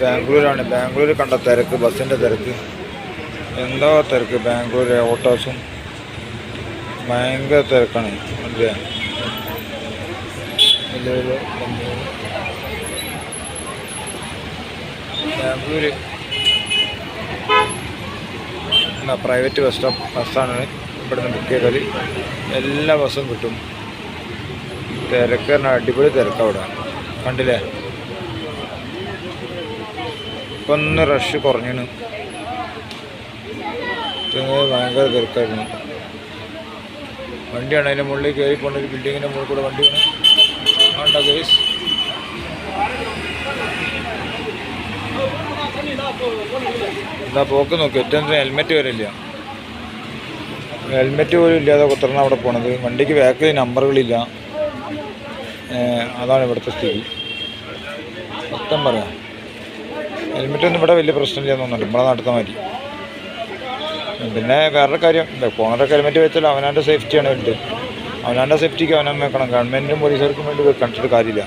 ബാംഗ്ലൂരാണ്. ബാംഗ്ലൂർ കണ്ട തിരക്ക്, ബസ്സിൻ്റെ തിരക്ക്, എന്താ തിരക്ക്. ബാംഗ്ലൂർ ഓട്ടോസും ഭയങ്കര തിരക്കാണ്. അല്ലേ ബാംഗ്ലൂർ പ്രൈവറ്റ് ബസ്സാണ് ഇവിടുന്ന് ബുക്ക് ചെയ്താൽ എല്ലാ ബസ്സും കിട്ടും. തിരക്ക് പറഞ്ഞാൽ അടിപൊളി തിരക്ക് അവിടെ കണ്ടില്ലേ. ഇപ്പം ഒന്ന് റഷ് കുറഞ്ഞു, ഭയങ്കര തിരക്കായിരുന്നു. വണ്ടിയാണ് അതിൻ്റെ മുകളിൽ കയറി പോകുന്ന ഒരു ബിൽഡിങ്ങിൻ്റെ മുകളിൽ കൂടെ വണ്ടിയാണ്. ആണ്ട ഗൈസ്, എന്താ പോക്ക് നോക്കി. ഏറ്റവും ഹെൽമെറ്റ് വരെ ഇല്ല, ഹെൽമെറ്റ് പോലും ഇല്ലാതെ കുത്തർന്ന് അവിടെ പോണത്. വണ്ടിക്ക് ബാക്കിൽ നമ്പറുകളില്ല. അതാണ് ഇവിടുത്തെ സ്ഥിതി. സത്യം പറയാം, ഹെൽമെറ്റൊന്നും ഇവിടെ വലിയ പ്രശ്നമില്ല തോന്നുന്നുണ്ട്, നമ്മളെ നടത്താൻ മതി. പിന്നെ വേറൊരു കാര്യം, പോണവരൊക്കെ ഹെൽമെറ്റ് വെച്ചാൽ അവനവൻ്റെ സേഫ്റ്റിയാണ് വലുത്. അവനവൻ്റെ സേഫ്റ്റിക്ക് അവനവൻ വെക്കണം. ഗവൺമെൻറ്റും പോലീസുകാർക്കും വേണ്ടി കണ്ടിട്ട് കാര്യമില്ല.